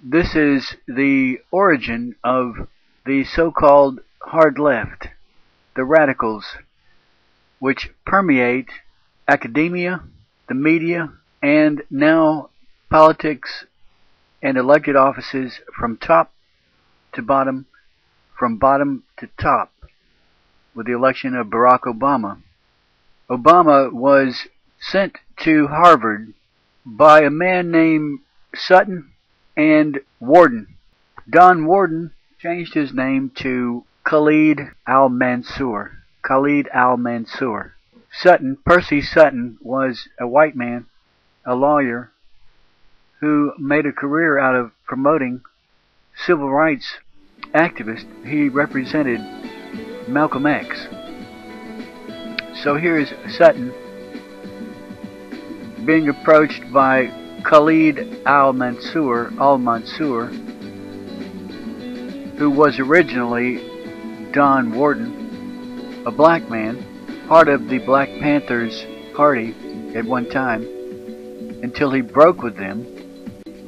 This is the origin of the so-called hard left, the radicals, which permeate academia, the media, and now politics and elected offices from top to bottom, from bottom to top, with the election of Barack Obama. Obama was sent to Harvard by a man named Sutton and Warden. Don Warden changed his name to Khalid al-Mansour. Khalid al-Mansour. Sutton, Percy Sutton, was a white man, a lawyer, who made a career out of promoting civil rights activists. He represented Malcolm X. So here's Sutton being approached by Khalid al-Mansour, who was originally Don Warden, a black man, part of the Black Panthers party at one time, until he broke with them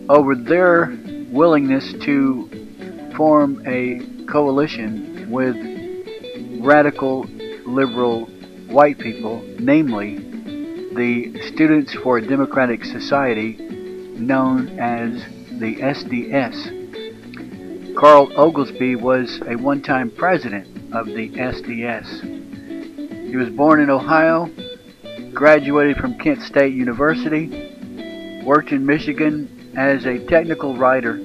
over their willingness to form a coalition with radical liberal white people, namely the Students for a Democratic Society, known as the SDS. Carl Oglesby was a one-time president of the SDS. He was born in Ohio, graduated from Kent State University, worked in Michigan as a technical writer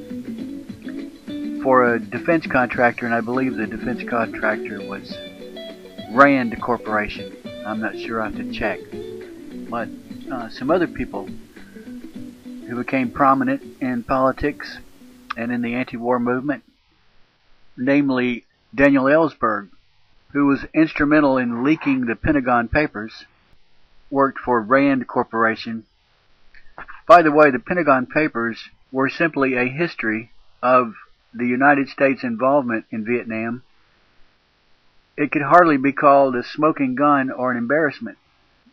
for a defense contractor, and I believe the defense contractor was Rand Corporation. I'm not sure, I have to check. But some other people who became prominent in politics and in the anti-war movement, namely Daniel Ellsberg, who was instrumental in leaking the Pentagon Papers, worked for Rand Corporation. By the way, the Pentagon Papers were simply a history of the United States' involvement in Vietnam. It could hardly be called a smoking gun or an embarrassment.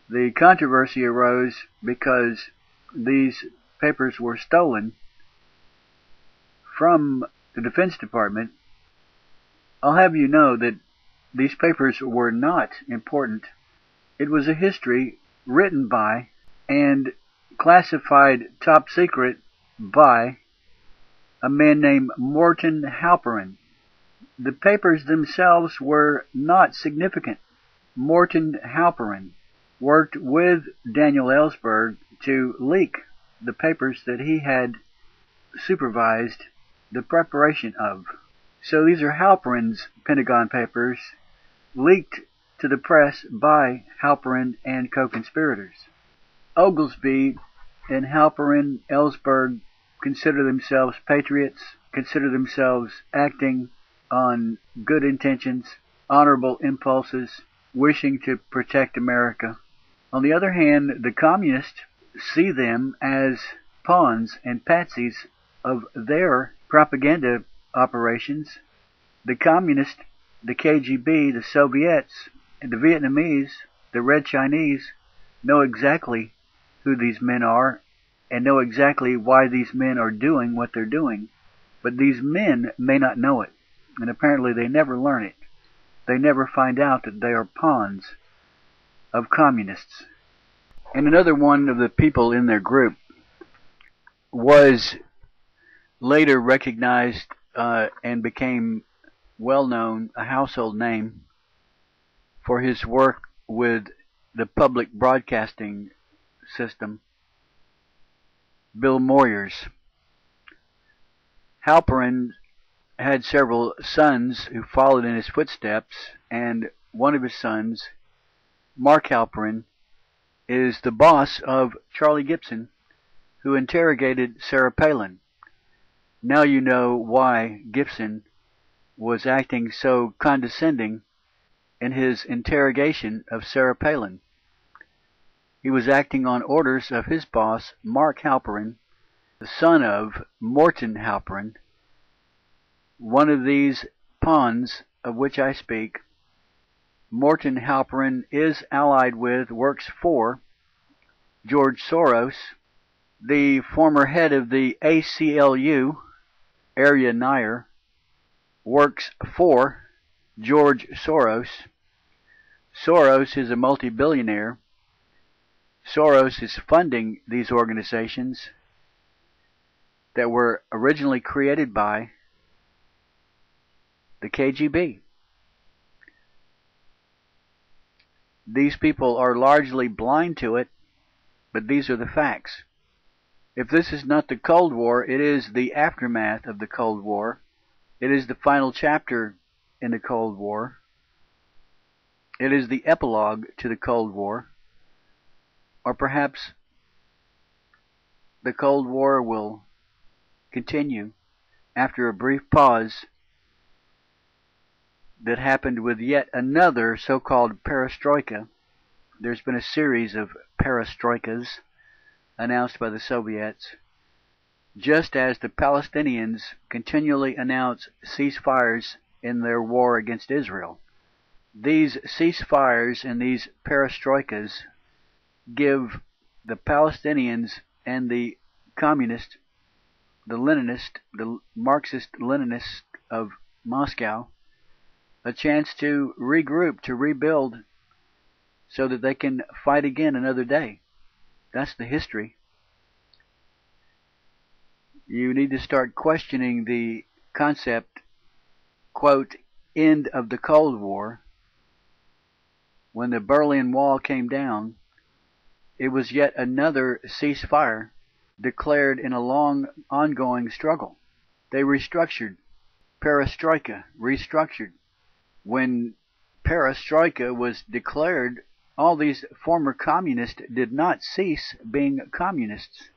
The controversy arose because these papers were stolen from the Defense Department. I'll have you know that these papers were not important. It was a history written by and classified top secret by a man named Morton Halperin. The papers themselves were not significant. Morton Halperin worked with Daniel Ellsberg to leak the papers that he had supervised the preparation of. So these are Halperin's Pentagon Papers, leaked to the press by Halperin and co-conspirators. Oglesby and Halperin, Ellsberg consider themselves patriots, consider themselves acting on good intentions, honorable impulses, wishing to protect America. On the other hand, the communists see them as pawns and patsies of their propaganda operations. The communists, the KGB, the Soviets, and the Vietnamese, the Red Chinese, know exactly who these men are and know exactly why these men are doing what they're doing. But these men may not know it, and apparently they never learn it. They never find out that they are pawns of communists. And another one of the people in their group was later recognized and became well-known, a household name, for his work with the public broadcasting system, Bill Moyers. Halperin had several sons who followed in his footsteps, and one of his sons, Mark Halperin, is the boss of Charlie Gibson, who interrogated Sarah Palin. Now you know why Gibson was acting so condescending in his interrogation of Sarah Palin. He was acting on orders of his boss, Mark Halperin, the son of Morton Halperin. One of these pawns of which I speak, Morton Halperin, is allied with, works for, George Soros, the former head of the ACLU, Arya Nair, works for George Soros. Soros is a multi-billionaire. Soros is funding these organizations that were originally created by the KGB. These people are largely blind to it, but these are the facts. If this is not the Cold War, it is the aftermath of the Cold War. It is the final chapter in the Cold War. It is the epilogue to the Cold War. Or perhaps the Cold War will continue after a brief pause that happened with yet another so-called perestroika. There's been a series of perestroikas announced by the Soviets, just as the Palestinians continually announce ceasefires in their war against Israel. These ceasefires and these perestroikas give the Palestinians and the communists, the Leninist, the Marxist-Leninists of Moscow, a chance to regroup, to rebuild, so that they can fight again another day. That's the history. You need to start questioning the concept, quote, end of the Cold War. When the Berlin Wall came down, it was yet another ceasefire declared in a long, ongoing struggle. They restructured. Perestroika restructured. When perestroika was declared, all these former communists did not cease being communists.